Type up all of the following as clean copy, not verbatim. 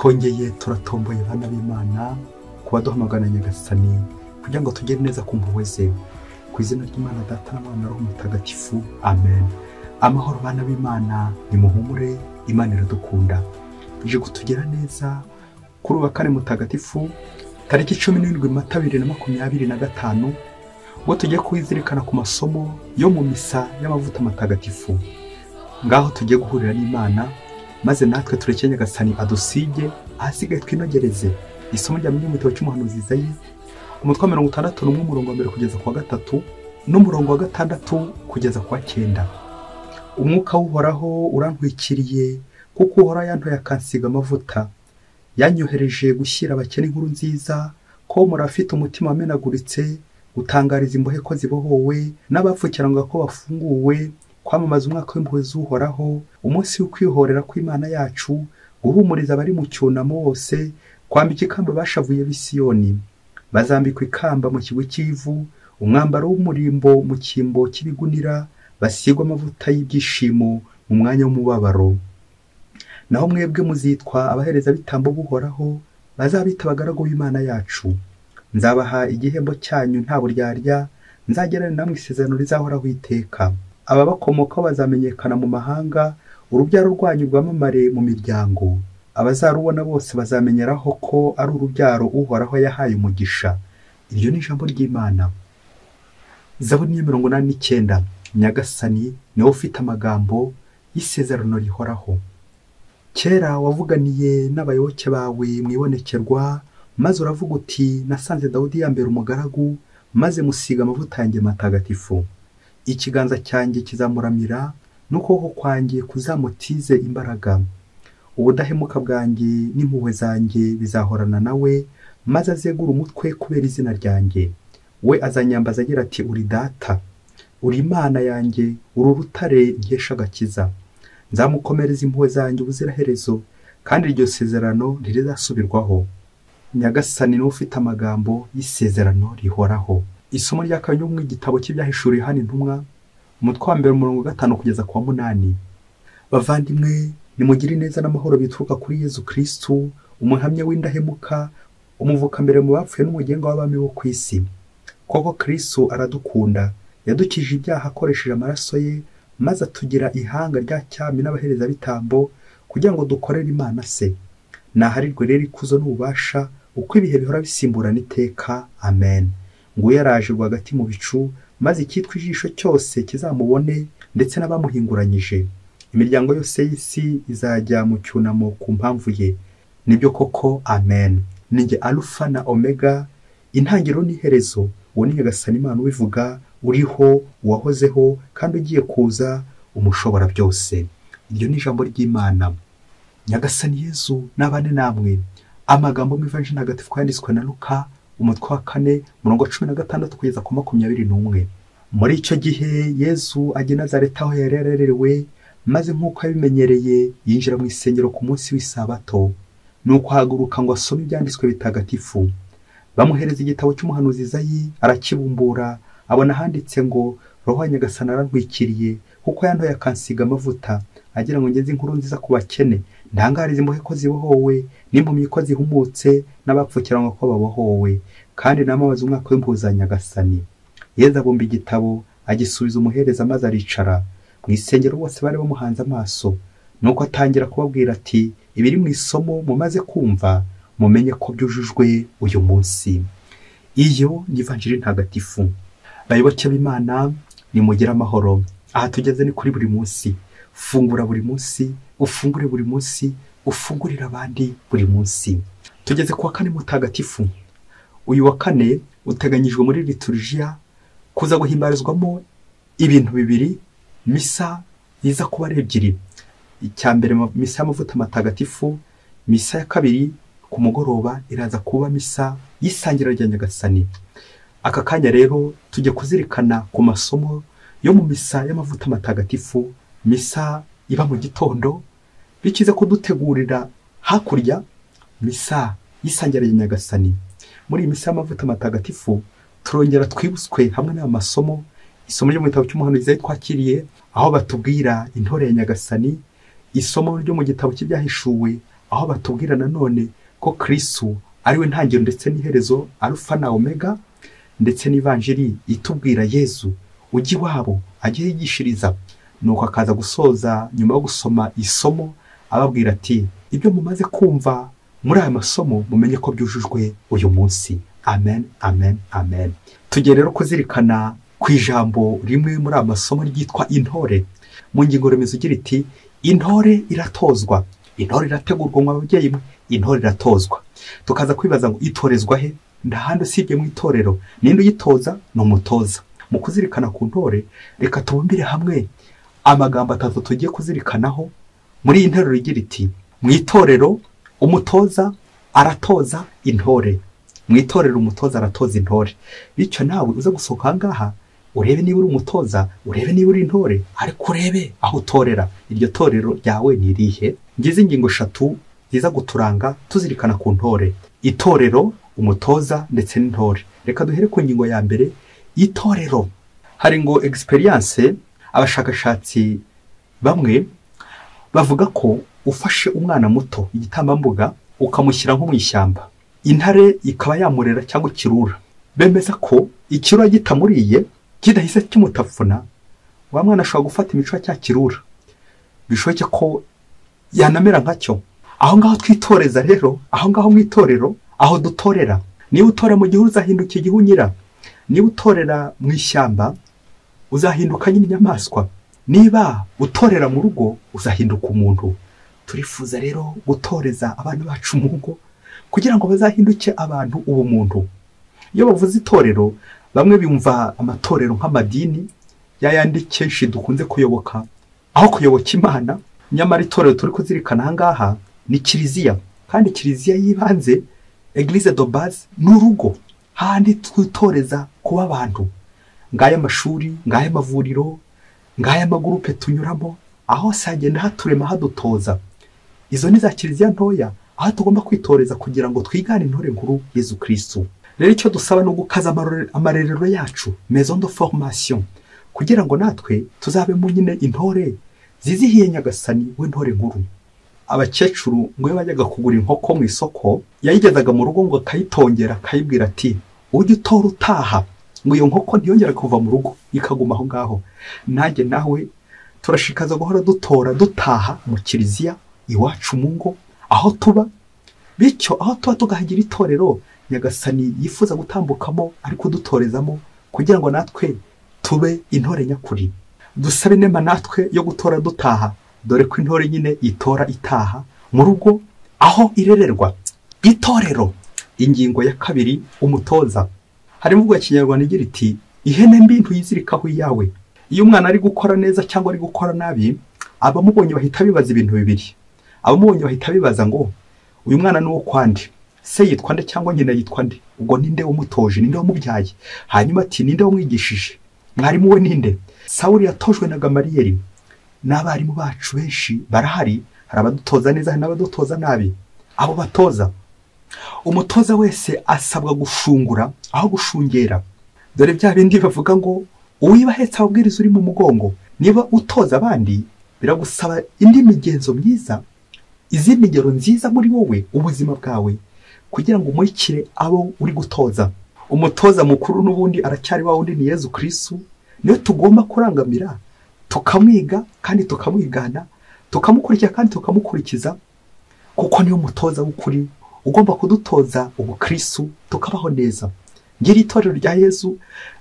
twongeye turatomboye bana b'Imana kuba duhamagana Nyagasani kugira ngo tugere neza ku mpuhwe ze. Ku izina ry'Imana Data na Mwana na Roho Mutagatifu, amen. Amahoro bana b'Imana, nimuhumure, Imana iradukunda. Ije kutugera neza kuri uwa kane mutagatifu tariki 17 Mata 2025, ubwo tugiye kwizirikana ku masomo yo mu misa y'amavuta matagatifu. Ngaho tugiye guhurira n'Imana maze natwe tureke Nyagasani adusige ahasigaye twinogereze. Isomo rya mu gitabo cy'umuhanuzi Izayi umutwe wa 61 umurongo wa 1 kugeza ku wa 3 n'umurongo wa 6 kugeza ku wa 9. Umwuka w'Uhoraho urantwikiriye kuko Uhoraho yantoye akansiga amavuta, yanyohereje gushyira abakene inkuru nziza, ko murafite umutima wamenaguritse, gutangariza imbohe ko zibohowe, n'abapfukiranga ko bafunguwe, kwamamaza umwaka w'impuhwe z'Uhoraho, umunsi w'ukwihorera kw'Imana yacu, guhumuriza abari mu cyunamo bose, kwambika ikamba bashavuye b'Isiyoni. Bazambikwa ikamba mu kigwi cy'ivu, umwambaro w'umurimbo mu cyimbo cy'ibigunira, basigwa amavuta y'ibyishimo mu mwanya w'umubabaro. Naho mwebwe muzitwa abahereza bitambo b'Uhoraho, bazabita abagaragu b'Imana yacu. Nzabaha igihembo cyanyu nta buryarya, nzagerana namwe isezerano rizahoraho iteka. Ababakomokaho bazamenyekana mu mahanga, urubyaro rwanyu rwamamare mu miryango. Abazarubona bose bazamenyeraho ko ari urubyaro Uhoraho yahaye umugisha. Iryo ni ijambo ry'Imana. Zaburi 89. Nyagasani niwe ufite amagambo y'isezerano rihoraho. Kera wavuganiye n'abayoboke bawe mwibonekerwa, maze uravuga uti nasanze Dawudi yambera umugaragu, maze musiga amavuta yanjye matagatifu. Ikiganza cyanjye kizamuramira, n'ukuboko kwanjye kuzamutize imbaraga. Ubudahemuka bwanjye n'impuhwe zanjye bizahorana nawe, maze azegura umutwe kubera izina ryanjye. We azanyambaza agira ati uri data, uri Imana yanjye, uri urutare nkesha agakiza. Nzamukomereza impuhwe zanjye ubuziraherezo, kandi iryo sezerano ntirizasubirwaho. Nyagasani niwe ufite amagambo y'isezerano rihoraho. Isomo rya kabiri mu gitabo cy'ibyahishuriwe hano intumwa, umutwe wa 1 umurongo 5 kugeza ku wa 8. Bavandimwe, nimugire neza n'amahoro bituruka kuri Yezu Kristu, umuhamya w'indahemuka, umuvuka mbere mu bapfuye n'umugenga w'abami bo ku isi. Koko Kristu aradukunda, yadukije ibyaha akoresheje amaraso ye, maze atugira ihanga rya cyami n'abahereza bitambo, kugira ngo dukorere Imana se. Naharirwe rero ikuzo n'ububasha, uko ibihe bihora bisimburana iteka, amen. Ngo yaraje rwagati mu bicu, maze icyitwa ijisho cyose kizamubone, ndetse n'abamuhinguranyije. Imiryango yose y'isi izajya mu cyunamo ku mpamvu ye. Nibyo koko, amen. Ninjye Alpha na Omega, intangiriro n'iherezo. Uwo ni Nyagasani Imana ubivuga, uriho, uwahozeho, kandi ugiye kuza, umushobora byose. Iryo ni ijambo ry'Imana. Nyagasani Yezu n'abane namwe. Amagambo mu Ivanjili ntagatifu yanditswe na Luka umutwe wa 4 umurongo 16 kugeza ku 21. Muri icyo gihe Yezu ajya i Nazareti aho yari yarerewe, maze nk'uko yabimenyereye yinjira mu isengero ku munsi w'isabato. Nuko ahaguruka ngo asome ibyanditswe bitagatifu. Bamuhereza igitabo cy'umuhanuzi Izayi, arakibumbura, abona handitse ngo Roho wa Nyagasani arantwikiriye kuko yantoye akansiga amavuta, agira ngo ngeze inkuru nziza ku bakene, ndangariza imbohe ko zibohowe, n'impumyi ko zihumutse, n'abapfukiranywe ko babohowe, kandi namamaza umwaka w'impuhwe za Nyagasani. Yezu abumba igitabo, agisubiza umuhereza, maze aricara. Mu isengero bose bari bamuhanze amaso. Nuko atangira kubabwira ati ibiri mu isomo mumaze kumva, mumenye ko byujujwe uyu munsi. Iyo ni Ivanjili ntagatifu. Bayoboke b'Imana, nimugire amahoro. Aha tugeze ni kuri buri munsi. Fungura buri munsi, ufungure buri munsi, ufungurira abandi buri munsi. Tugeze ku wa kane mutagatifu. Uyu wa kane uteganyijwe muri liturujia kuza guhimbarizwamo ibintu bibiri. Misa iza kuba ari ebyiri. Icya mbere misa y'amavuta matagatifu, misa ya kabiri ku mugoroba iraza kuba misa y'isangira rya Nyagasani. Aka kanya rero tujye kuzirikana ku masomo yo mu misa y'amavuta matagatifu, misa iba mu gitondo, bikize kudutegurira hakurya misa y'isangira rya Nyagasani. Muri misa y'amavuta matagatifu turongera twibutswe hamwe n'amasomo. Isomo ryo mu gitabo cy'umuhanuzi Izayi twakiriye, aho batubwira intore ya Nyagasani. Isomo ryo mu gitabo cy'ibyahishuwe, aho batubwira nanone ko Kristo ari we ntangiriro ndetse n'iherezo, Alpha na Omega, ndetse n'ivanjiri itubwira Yesu ujya iwabo ajya yigishiriza, nuko akaza gusoza nyuma yo gusoma isomo ababwira ati ibyo mumaze kumva muri aya masomo mumenye ko byujujwe uyu munsi. Amen, amen, amen. Tugiye rero kuzirikana ku ijambo rimwe muri aya masomo ryitwa intore, mu ngingo remezo igira iti intore iratozwa, intore irategurwa mu babyeyi mwe, intore iratozwa. Tukaza kwibaza ngo itorezwa he? Ndahandi usibye mu itorero, ninde uyitoza? Ni umutoza. Mu kuzirikana ku ntore, reka tubumbire hamwe amagambo atatu tugiye kuzirikanaho muri iyi nteruro igira iti mu itorero umutoza aratoza intore. Mu itorero umutoza aratoza intore. Bityo nawe uza gusohoka ahangaha urebe niba uri umutoza, urebe niba uri intore, ariko urebe aho utorera. Iryo torero ryawe ni irihe? Ngize ingingo 3 ziza guturanga tuzirikana ku ntore: itorero, umutoza ndetse n'intore. Reka duhere ku ngingo ya mbere, itorero. Hari ngo experience, abashakashatsi bamwe bavuga ko ufashe umwana muto igitambambuga ukamushyira nko mu ishyamba, intare ikaba yamurera cyangwa ikirura, bemeza ko ikirura gitamuriye kidahise kimutapfuna, wa mwana ashobora gufata imico cya kirura, bishoboke ko yanamera nkacyo. Aho ngaho twitoreza rero, aho ngaho mu itorero, aho dutorera. Niba utora mu gihuru uzahinduka igihunyira, niba utorera mu ishyamba uzahinduka nyine inyamaswa, niba utorera mu rugo uzahinduka umuntu. Turifuza rero gutoreza abana bacu mu rugo kugira ngo bazahinduke abantu ubumuntu. Iyo bavuze itorero, bamwe bumva amatorero nk'amadini yayandi kenshi dukunze kuyoboka aho kuyoboka Imana. Nyamara itorero turi kuzirikana ahangaha ni kiliziya, kandi kiliziya yibanze, Eglise de base, n'urugo handi twitoreza kuba abantu. Ngaya amashuri, ngaya amavuriro, ngaya amagurupe tunyuramo, aho sagenda haturema hadutoza. Izo ni za kiliziya ntoya aho tugomba kwitoreza kugira ngo twigane intore nkuru Yesu Kristo. Rero icyo dusaba no gukaza amarerero yacu, maison de formation, kugira ngo natwe tuzabe mu nyine intore zizihiye Nyagasani w'intore nkuru. Abakecuru ngo iyo bajyaga kugura inkoko mu isoko, yayigezaga mu rugo ngo akayitongera akayibwira ati ujye utora utaha, ngo iyo nkoko ntiyongera kuva mu rugo, ikaguma aho ngaho. Nanjye nawe turashikaza guhora dutora dutaha mu kiliziya iwacu mu ngo aho tuba, bityo aho tuba tugahagira itorero Nyagasani yifuza gutambukamo ari kudutorezamo, kugira ngo natwe tube intore nyakuri. Dusabe inema natwe yo gutora dutaha, dore ko intore nyine itora itaha mu rugo aho irererwa. Itorero. Ingingo ya 2, umutoza. Hari mvugo ya Kinyarwanda igira iti ihene mbi ntuyizirikaho iyawe. Iyo umwana ari gukora neza cyangwa ari gukora nabi, abamubonye bahita bibaza ibintu bibiri. Abamubonye bahita bibaza ngo uyu mwana ni uwo kwande, se yitwa nde cyangwa nyina yitwa nde, ubwo ninde umutoje, ninde wamubyaye. Hanyuma ati ninde wamwigishije, mwarimu we ninde. Sawuli yatojwe na Gamariyeli. N'abarimu bacu benshi barahari, hari abadutoza neza, hari n'abadutoza nabi. Abo batoza, umutoza wese asabwa gushungura aho gushungera. Dore bya bindi bavuga ngo uwibahetse ababwiriza uri mu mugongo. Niba utoza abandi, biragusaba indi migenzo myiza, izindi ngero nziza muri wowe, ubuzima bwawe, kugira ngo umurikire abo uri gutoza. Umutoza mukuru n'ubundi aracyari wa wundi ni Yesu Kristo. Niyo tugomba kurangamira, tukamwiga kandi tukamwigana, tukamukurikira kandi tukamukurikiza, kuko niyo mutoza w'ukuri ugomba kudutoza ubukristo tukabaho neza. Ngira itorero rya Yesu,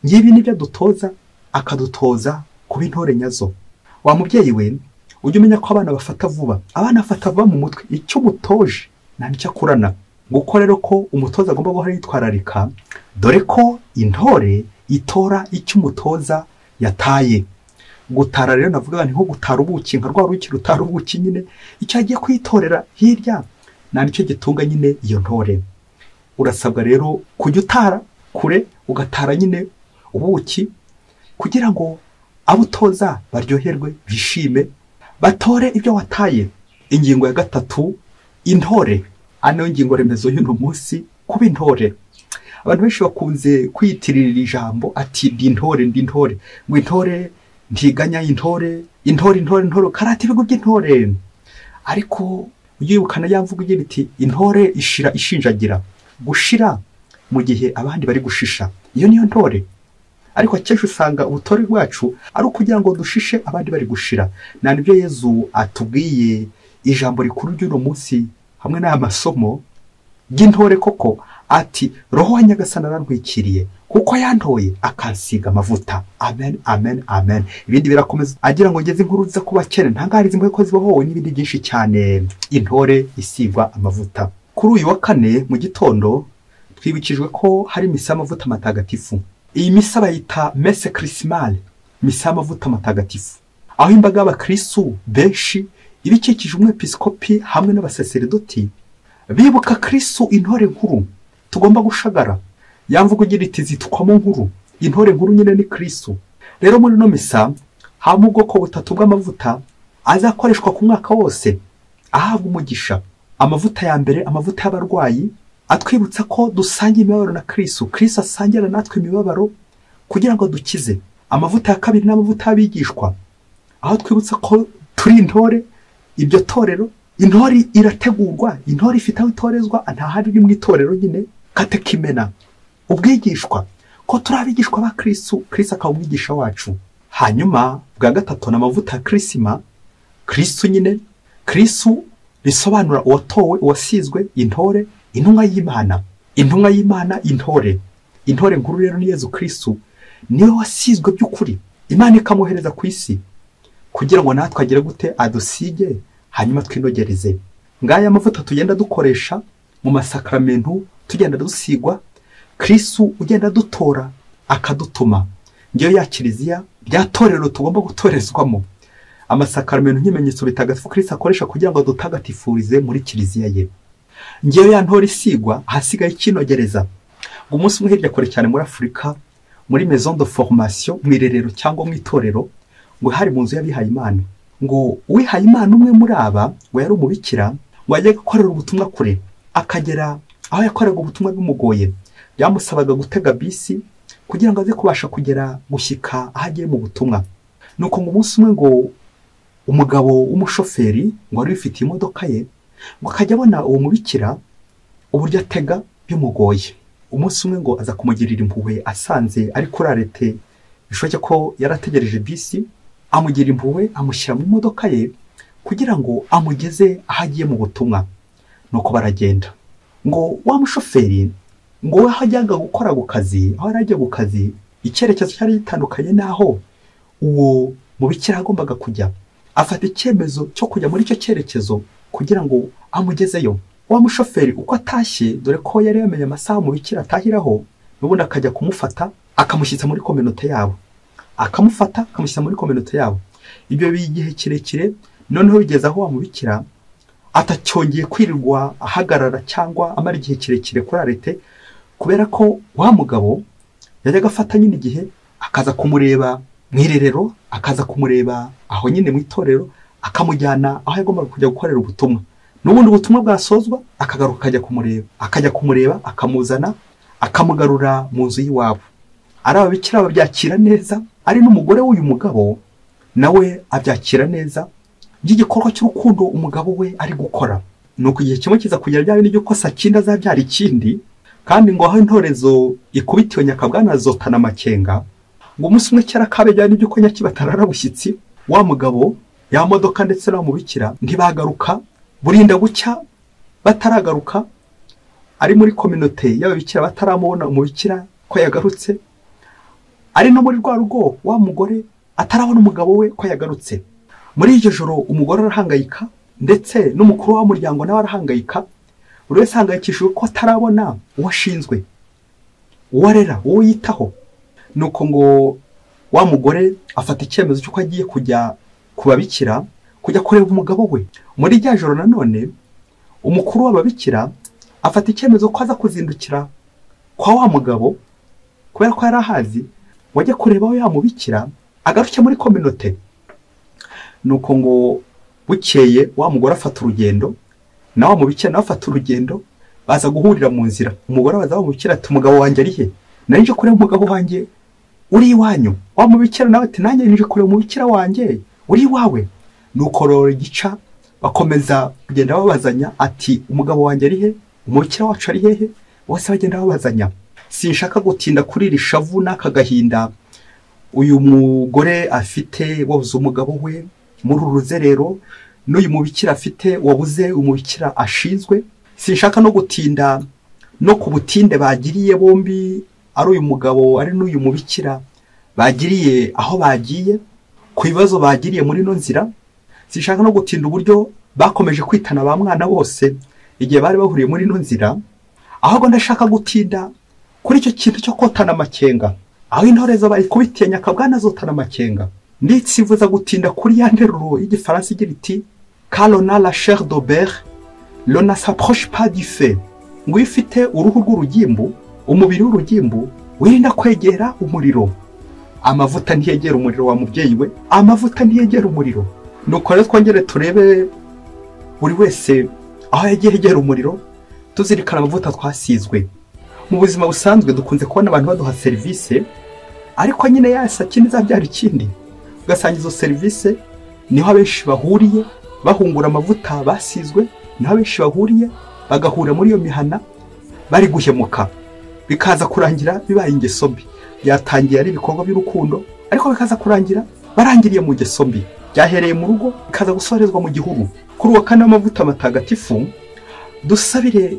ngibi nibyo dutoza, akadutoza kuba intore nyazo. Wa mubyeyi we, ujye umenya ko abana bafata vuba, abana bafata vuba mu mutwe. Icyo mutoje nta nicyo akurana. Nguko rero ko umutoza agomba guhora yitwararika, dore ko intore itora icyo umutoza yataye. Gutara rero navuga nti nko gutara ubuki, nka rwa ruki rutara ubuki nyine, icyo agiye kwitorera hirya nta nicyo gitunga nyine iyo ntore. Urasabwa rero kujya utara kure, ugatara nyine ubuki, kugira ngo abo utoza baryoherwe, bishime, batore ibyo wataye. Ingingo ya 3, intore. Ano ingingo remezo y'uno munsi, kuba intore. Abantu benshi bakunze kwiyitirira ijambo ati ndi intore, ndi intore, ngo intore ntiganya, intore karata ibigo by'intore. Ariko uyibukana yamvuga ugira iti intore ishira ishinjagira, gushira mu gihe abandi bari gushisha, iyo niyo ntore. Ariko akenshi usanga ubutore bwacu ari ukugira ngo dushishe abandi bari gushira. Nibyo Yezu atubwiye ijambo rikuru ry'uno munsi hamwe n'aya masomo y'intore koko, ati roho wa Nyagasani arantwikiriye kuko yantoye akansiga amavuta. Amen, amen, amen. Ibindi birakomeza agira ngo ngeze inkuru za kubakene, ntangariza impuhwe ko zibohowe n'ibindi byinshi cyane. Intore isigwa amavuta. Kuri uyu wa kane mu gitondo twibukijwe ko hari misa y'amavuta matagatifu. Iyi misa bayita messe chrismale, misa y'amavuta matagatifu, aho imbaga y'abakristu benshi ibikikije umwepiskopi hamwe n'abasaserdoti bibuka Kristo intore nkuru tugomba gushagara. Yamvuga ugira iti zitwamo nkuru, intore nkuru nyine ni Kristo. Rero muri no misa habamo ubwoko butatu bw'amavuta azakoreshwa ku mwaka wose ahabwa umugisha. Amavuta ya mbere, amavuta y'abarwayi, atwibutsa ko dusangiye imibabaro na Kristo, Kristo asangira natwe imibabaro kugira ngo dukize. Amavuta ya kabiri n'amavuta y'abigishwa, aho twibutsa ko turi intore, ibyo torero. Intore irategurwa, intore ifite aho itorezwa, ntahari iri mu itorero nyine, katekimena, ubwigishwa ko turi abigishwa ba Kristo, Kristo akaba umwigisha wacu. Hanyuma bwa gatatu n'amavuta ya Krisima, Kristo nyine, Kristo risobanura uwatowe, uwasizwe, intore, intumwa y'Imana, intumwa y'Imana, intore. Intore nkuru rero ni Yezu Kristo, niwe wasizwe by'ukuri, Imana ikamuhereza ku isi kugira ngo natwe agire gute, adusige hanyuma twinogereze. Ngaya amavuta tugenda dukoresha mu masakramentu, tugenda dusigwa, Kristo ugenda dutora akadutuma. Ngiyo ya kiliziya, bya torero tugomba gutorezwamo. Amasakramentu nk'ibimenyetso bitagatifu Kristo akoresha kugira ngo dutagatifurize muri kiliziya ye. Ngiyo ya ntore isigwa, hasigaye ikinogereza. Ngo umunsi umwe hirya kure cyane muri Afurika, muri maison de formation, mu irerero cyangwa mu itorero, ngo hari mu nzu y'abihaye Imana. Ngo uwihaye Imana umwe muri aba, ngo yari umubikira, ngo ajye gukorera ubutumwa kure, akagera aho yakoreraga ubutumwa bimugoye, byamusabaga gutega bisi kugira ngo aze kubasha kugera gushyika aho agiye mu butumwa. Nuko ngo umunsi umwe ngo umugabo w'umushoferi ngo wari ufite imodoka ye, ngo akajya abona uwo mubikira uburyo atega bimugoye. Umunsi umwe ngo aza kumugirira impuhwe, asanze ari kuri arete, bishoboke ko yarategereje bisi, amugira impuhwe, amushyira mu modoka ye kugira ngo amugeze aho agiye mu butumwa. Nuko baragenda. Ngo wa mushoferi ngo we hajyaga gukora ku kazi, aho yari agiye ku kazi, icyerekezo cyari gitandukanye naho uwo mubikira agombaga kujya. Afata icyemezo cyo kujya muri icyo cyerekezo kugira ngo amugezeyo. Wa mushoferi uko atashye, dore ko yari yamenye amasaha umubikira atahiraho, n'ubundi akajya kumufata akamushyitsa muri kominote yabo, akamufata akamushyitsa muri kominote yabo. Ibyo bigihe kirekire, noneho bigeze aho wa mubikira atacyongeye kwirirwa ahagarara cyangwa amara igihe kirekire kuri arete, kubera ko wa mugabo yajyaga afata nyine igihe akaza kumureba mu irerero, akaza kumureba aho nyine mu itorero, akamujyana aho yagombaga kujya gukorera ubutumwa. N'ubundi ubutumwa bwasozwa akagaruka akajya kumureba, akamuzana, akamugarura mu nzu y'iwabo. Ari ababikira babyakira neza, ari n'umugore w'uyu mugabo nawe abyakira neza, by'igikorwa cy'urukundo umugabo we ari gukora. Nuko igihe kimwe kiza kugera bya bindi by'uko Sakinda azabyara ikindi, kandi ngo aho intorezo ikubitiwe nyakabwana zotana amakenga. Ngo umunsi umwe cyara kabe bya bindi by'uko nyakibatarara bushyitsi, wa mugabo, ya modoka ndetse na mubikira ntibagaruka, burinda gucya bataragaruka, ari muri kominote y'ababikira bataramubona umubikira ko yagarutse, ari no muri rwa rugo wa mugore atarabona umugabo we ko yagarutse. Muri iryo joro umugore arahangayika, ndetse n'umukuru w'umuryango nawe arahangayika, buri wese ahangayikishijwe ko atarabona uwashinzwe, uwarera, uwo yitaho. Nuko ngo wa mugore afata icyemezo cy'uko agiye kujya kubabikira, kujya kureba umugabo we. Muri rya joro nanone umukuru w'ababikira afata icyemezo ko aza kuzindukira kwa wa mugabo, kubera ko yari ahazi, wajya kureba aho yamubikira agaruke muri kominote. Nuko ngo bukeye wa mugore afata urugendo, na wa mubikira nawe afata urugendo, baza guhurira mu nzira. Umugore abaza wa mubikira ati umugabo wanjye ari he? Nari nje kureba umugabo wanjye uri iwanyu. Wa mubikira nawe ati nanjye nje kureba umubikira wanjye uri iwawe. Nuko rero gica bakomeza kugenda babazanya ati umugabo wanjye ari he, umukira wacu ari hehe, bose bagenda babazanya. Sinshaka gutinda kuri iri shavu n'aka gahinda uyu mugore afite wabuze umugabo we muri uruzerero, n'uyu mubikira afite wabuze umubikira ashinzwe. Sinshaka no gutinda no ku butinde bagiriye bombi, ari uyu mugabo ari n'uyu mubikira bagiriye aho bagiye, ku bibazo bagiriye muri no nzira. Sinshaka no gutinda uburyo bakomeje kwitana ba mwana bose igihe bari bahuriye muri no nzira, ahubwo ndashaka gutinda kuri icyo kintu cyo kotana amakenga, aho intore zo bari kubitinya akabwana zotana amakenga. Nditsivuza gutinda kuri ya nteruro y'igifaransa igira iti car on a la chair d'auberge, l'on ne s'approche pas du feu. Ngo ifite uruhu rw'urugimbu, umubiri w'urugimbu, wirinda kwegera umuriro. Amavuta ntiyegera umuriro wa mubyeyi we, amavuta ntiyegera umuriro. Nuko rero twongere turebe buri wese aho yegera umuriro, tuzirikana amavuta twasizwe. Mu buzima busanzwe dukunze kubona abantu baduha serivisi, ariko nyine yasa kindi zabyara ikindi. Ugasanga izo serivisi niho abenshi bahuriye bahungura amavuta basizwe, niho abenshi bahuriye bagahura muri iyo mihana bari guhemuka, bikaza kurangira bibaye ingeso mbi. Byatangiye ari ibikorwa by'urukundo, ariko bikaza kurangira barangiriye mu ngeso mbi. Byahereye mu rugo bikaza gusorezwa mu gihugu. Kuri uwo kane w'amavuta matagatifu dusabire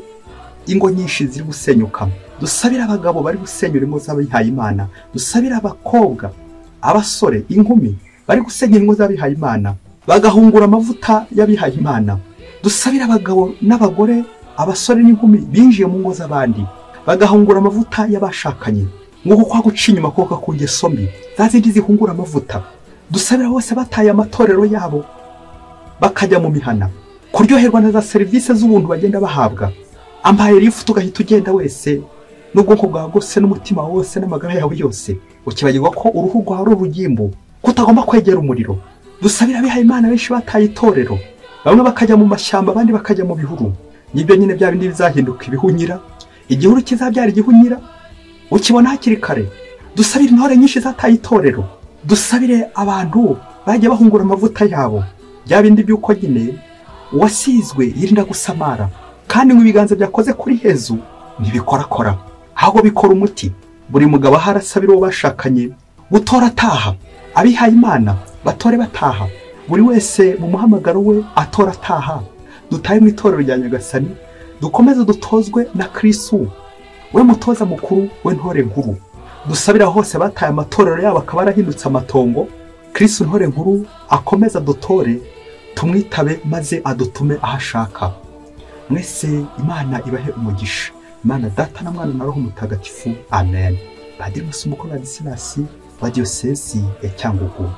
ingo nyinshi ziri gusenyuka, dusabire abagabo bari gusenyura ingo z'abihaye Imana, dusabire abakobwa, abasore, inkumi bari gusenyura ingo z'abihaye Imana bagahungura amavuta y'abihaye Imana. Dusabire abagabo n'abagore, abasore n'inkumi binjiye mu ngo z'abandi bagahungura amavuta y'abashakanye, nk'uko kwa guca inyuma koka ku ngeso mbi zazindi zihungura amavuta. Dusabira bose bataye amatorero yabo bakajya mu mihana, kuryoherwa na za serivisi z'ubuntu bagenda bahabwa. Ambaye rifu tugahita ugenda wese n'ubwonko bwawe bwose n'umutima wose n'amagara yawe yose, ukibagirwa ko uruhu rwawe ari urugimbu, kutagomba kwegera umuriro. Dusabira abihaye Imana benshi bataye itorero, bamwe bakajya mu mashyamba abandi bakajya mu bihuru. Nibyo nyine bya bindi bizahinduka ibihunyira, igihuru kizabyara igihunyira ukibona hakiri kare. Dusabire intore nyinshi zataye itorero, dusabire abantu bajya bahungura amavuta yabo, bya bindi by'uko nyine wasizwe yirinda gusamara, kandi ngo ibiganza byakoze kuri Yezu ntibikorakora, ahubwo bikora umuti. Buri mugabo harasabira uwo bashakanye gutora ataha, abihaye Imana batore bataha, buri wese mu muhamagaro we atora ataha. Dutaye mu itorero rya Nyagasani, dukomeze dutozwe na Kristo, we mutoza mukuru, we ntore nkuru. Dusabira hose bataye amatorero yabo akaba arahindutse amatongo, Kristo ntore nkuru akomeza dutore, tumwitabe maze adutume ahashaka. Mwese Imana ibahe umugisha. Imana Data na Mwana na Roho Mutagatifu. Amen. Padiri Musumbuko Ladislas wa Diocese ya Cyangugu.